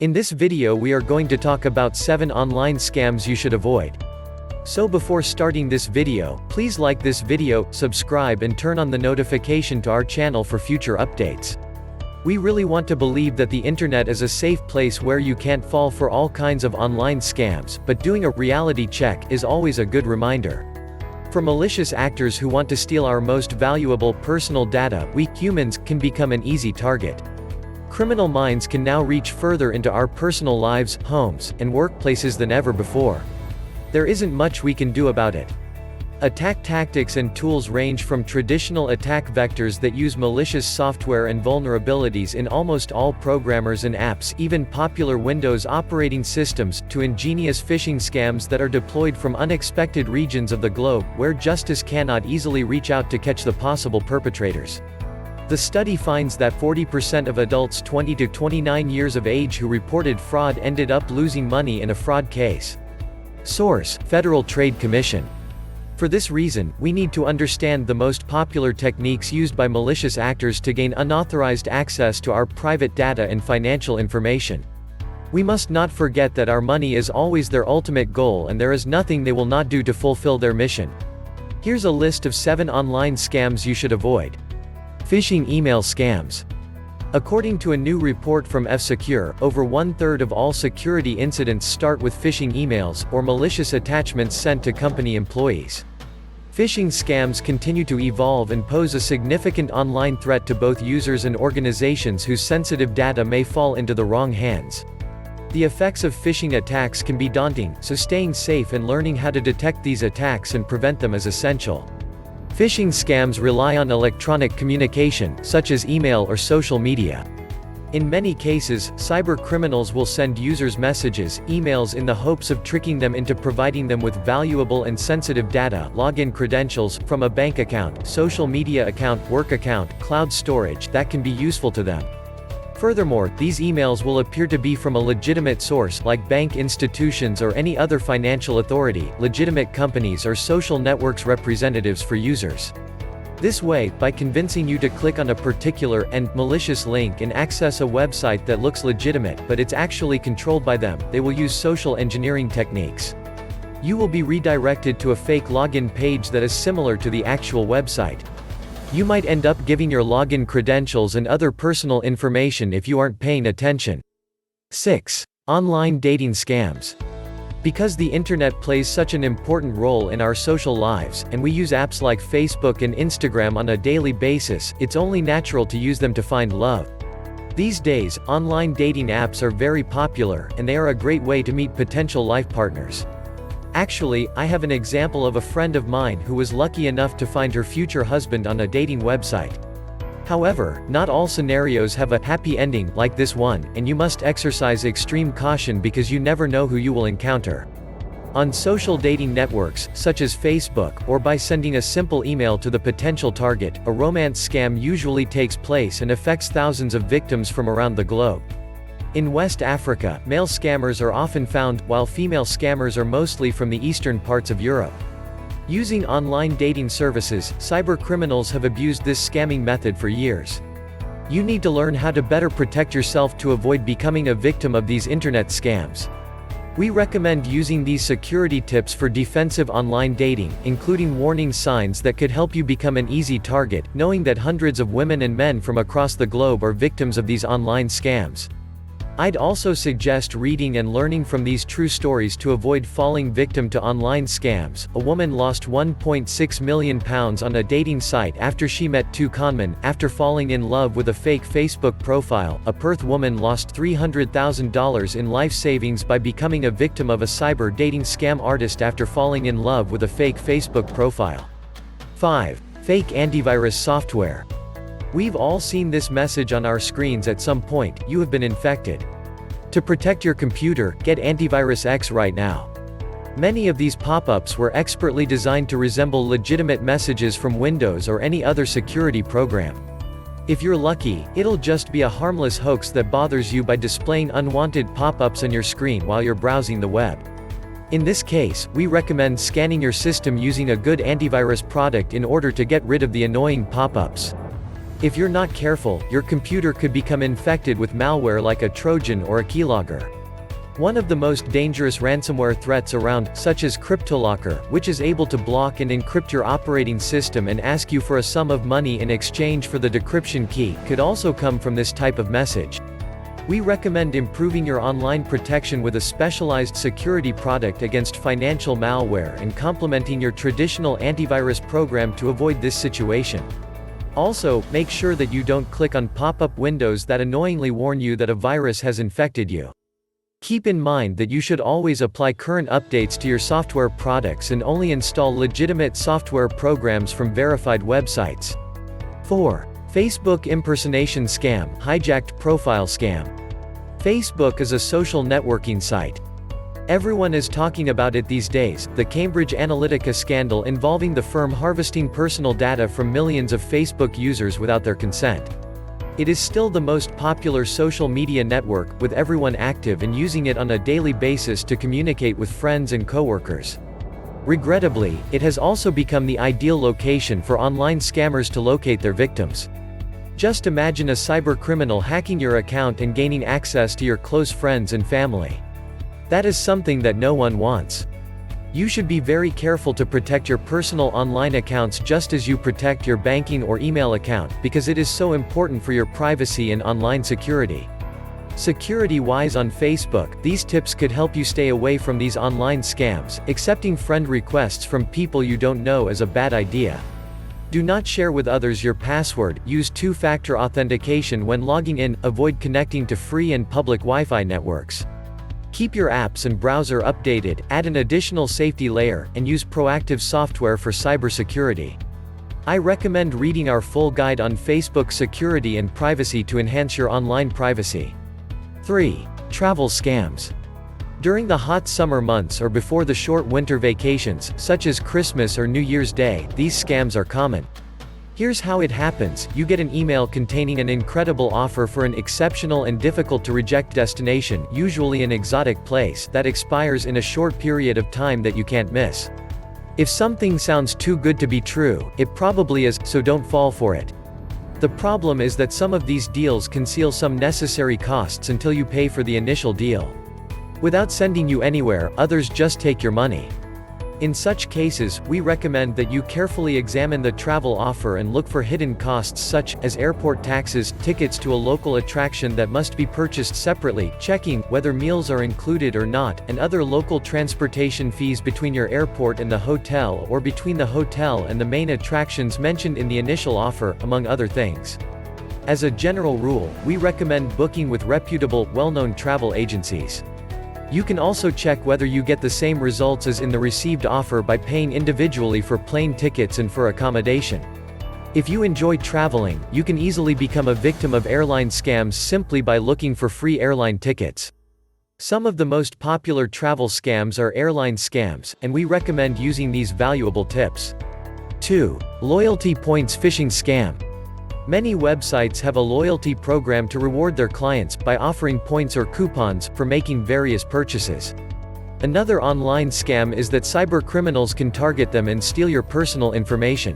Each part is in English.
In this video we are going to talk about 7 online scams you should avoid. So before starting this video, please like this video, subscribe and turn on the notification to our channel for future updates. We really want to believe that the internet is a safe place where you can't fall for all kinds of online scams, but doing a reality check is always a good reminder. For malicious actors who want to steal our most valuable personal data, we humans can become an easy target. Criminal minds can now reach further into our personal lives, homes, and workplaces than ever before. There isn't much we can do about it. Attack tactics and tools range from traditional attack vectors that use malicious software and vulnerabilities in almost all programmers and apps, even popular Windows operating systems, to ingenious phishing scams that are deployed from unexpected regions of the globe, where justice cannot easily reach out to catch the possible perpetrators. The study finds that 40% of adults 20 to 29 years of age who reported fraud ended up losing money in a fraud case. Source: Federal Trade Commission. For this reason, we need to understand the most popular techniques used by malicious actors to gain unauthorized access to our private data and financial information. We must not forget that our money is always their ultimate goal and there is nothing they will not do to fulfill their mission. Here's a list of 7 online scams you should avoid. Phishing email scams. According to a new report from F-Secure, over 1/3 of all security incidents start with phishing emails, or malicious attachments sent to company employees. Phishing scams continue to evolve and pose a significant online threat to both users and organizations whose sensitive data may fall into the wrong hands. The effects of phishing attacks can be daunting, so staying safe and learning how to detect these attacks and prevent them is essential. Phishing scams rely on electronic communication, such as email or social media. In many cases, cybercriminals will send users messages, emails in the hopes of tricking them into providing them with valuable and sensitive data, login credentials, from a bank account, social media account, work account, cloud storage, that can be useful to them. Furthermore, these emails will appear to be from a legitimate source, like bank institutions or any other financial authority, legitimate companies or social networks representatives for users. This way, by convincing you to click on a particular and malicious link and access a website that looks legitimate but it's actually controlled by them, they will use social engineering techniques. You will be redirected to a fake login page that is similar to the actual website. You might end up giving your login credentials and other personal information if you aren't paying attention. 6. Online dating scams. Because the internet plays such an important role in our social lives, and we use apps like Facebook and Instagram on a daily basis, it's only natural to use them to find love. These days, online dating apps are very popular, and they are a great way to meet potential life partners. Actually, I have an example of a friend of mine who was lucky enough to find her future husband on a dating website. However, not all scenarios have a happy ending like this one, and you must exercise extreme caution because you never know who you will encounter. On social dating networks, such as Facebook, or by sending a simple email to the potential target, a romance scam usually takes place and affects thousands of victims from around the globe. In West Africa, male scammers are often found, while female scammers are mostly from the eastern parts of Europe. Using online dating services, cybercriminals have abused this scamming method for years. You need to learn how to better protect yourself to avoid becoming a victim of these internet scams. We recommend using these security tips for defensive online dating, including warning signs that could help you become an easy target, knowing that hundreds of women and men from across the globe are victims of these online scams. I'd also suggest reading and learning from these true stories to avoid falling victim to online scams. A woman lost £1.6 million on a dating site after she met 2 conmen. After falling in love with a fake Facebook profile, a Perth woman lost $300,000 in life savings by becoming a victim of a cyber dating scam artist after falling in love with a fake Facebook profile. 5. Fake antivirus software. We've all seen this message on our screens at some point: you have been infected. To protect your computer, get Antivirus X right now. Many of these pop-ups were expertly designed to resemble legitimate messages from Windows or any other security program. If you're lucky, it'll just be a harmless hoax that bothers you by displaying unwanted pop-ups on your screen while you're browsing the web. In this case, we recommend scanning your system using a good antivirus product in order to get rid of the annoying pop-ups. If you're not careful, your computer could become infected with malware like a Trojan or a keylogger. One of the most dangerous ransomware threats around, such as CryptoLocker, which is able to block and encrypt your operating system and ask you for a sum of money in exchange for the decryption key, could also come from this type of message. We recommend improving your online protection with a specialized security product against financial malware and complementing your traditional antivirus program to avoid this situation. Also, make sure that you don't click on pop-up windows that annoyingly warn you that a virus has infected you. Keep in mind that you should always apply current updates to your software products and only install legitimate software programs from verified websites. 4. Facebook Impersonation Scam, Hijacked Profile Scam. Facebook is a social networking site. Everyone is talking about it these days, the Cambridge Analytica scandal involving the firm harvesting personal data from millions of Facebook users without their consent. It is still the most popular social media network, with everyone active and using it on a daily basis to communicate with friends and coworkers. Regrettably, it has also become the ideal location for online scammers to locate their victims. Just imagine a cybercriminal hacking your account and gaining access to your close friends and family. That is something that no one wants. You should be very careful to protect your personal online accounts just as you protect your banking or email account, because it is so important for your privacy and online security. Security-wise on Facebook, these tips could help you stay away from these online scams. Accepting friend requests from people you don't know is a bad idea. Do not share with others your password, use two-factor authentication when logging in, avoid connecting to free and public Wi-Fi networks. Keep your apps and browser updated, add an additional safety layer, and use proactive software for cybersecurity. I recommend reading our full guide on Facebook security and privacy to enhance your online privacy. 3. Travel scams. During the hot summer months or before the short winter vacations, such as Christmas or New Year's Day, these scams are common. Here's how it happens: you get an email containing an incredible offer for an exceptional and difficult to reject destination, usually an exotic place, that expires in a short period of time that you can't miss. If something sounds too good to be true, it probably is, so don't fall for it. The problem is that some of these deals conceal some necessary costs until you pay for the initial deal. Without sending you anywhere, others just take your money. In such cases, we recommend that you carefully examine the travel offer and look for hidden costs such as airport taxes, tickets to a local attraction that must be purchased separately, checking whether meals are included or not, and other local transportation fees between your airport and the hotel or between the hotel and the main attractions mentioned in the initial offer, among other things. As a general rule, we recommend booking with reputable, well-known travel agencies. You can also check whether you get the same results as in the received offer by paying individually for plane tickets and for accommodation. If you enjoy traveling, you can easily become a victim of airline scams simply by looking for free airline tickets. Some of the most popular travel scams are airline scams, and we recommend using these valuable tips. 2. Loyalty points phishing scam. Many websites have a loyalty program to reward their clients by offering points or coupons for making various purchases. Another online scam is that cybercriminals can target them and steal your personal information.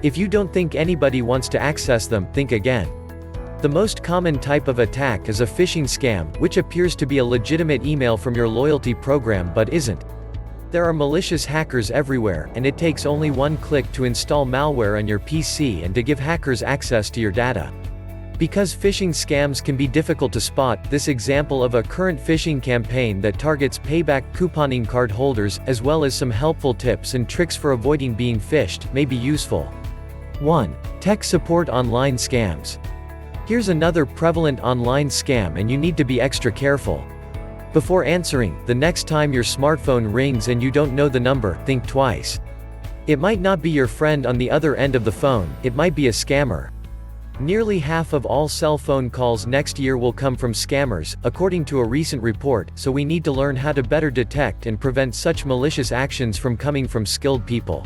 If you don't think anybody wants to access them, think again. The most common type of attack is a phishing scam, which appears to be a legitimate email from your loyalty program but isn't. There are malicious hackers everywhere, and it takes only one click to install malware on your PC and to give hackers access to your data. Because phishing scams can be difficult to spot, this example of a current phishing campaign that targets payback couponing card holders, as well as some helpful tips and tricks for avoiding being phished, may be useful. 1. Tech support online scams. Here's another prevalent online scam, and you need to be extra careful. Before answering, the next time your smartphone rings and you don't know the number, think twice. It might not be your friend on the other end of the phone, it might be a scammer. Nearly half of all cell phone calls next year will come from scammers, according to a recent report, so we need to learn how to better detect and prevent such malicious actions from coming from skilled people.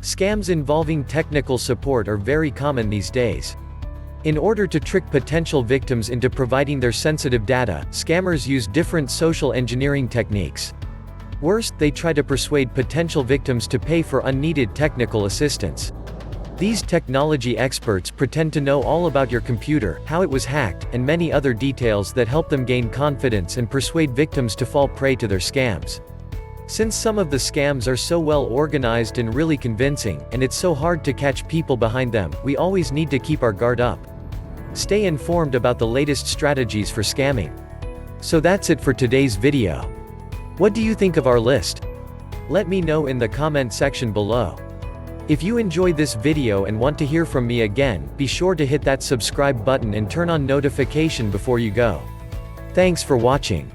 Scams involving technical support are very common these days. In order to trick potential victims into providing their sensitive data, scammers use different social engineering techniques. Worst, they try to persuade potential victims to pay for unneeded technical assistance. These technology experts pretend to know all about your computer, how it was hacked, and many other details that help them gain confidence and persuade victims to fall prey to their scams. Since some of the scams are so well organized and really convincing, and it's so hard to catch people behind them, we always need to keep our guard up. Stay informed about the latest strategies for scamming. So that's it for today's video. What do you think of our list? Let me know in the comment section below. If you enjoyed this video and want to hear from me again, be sure to hit that subscribe button and turn on notification before you go. Thanks for watching.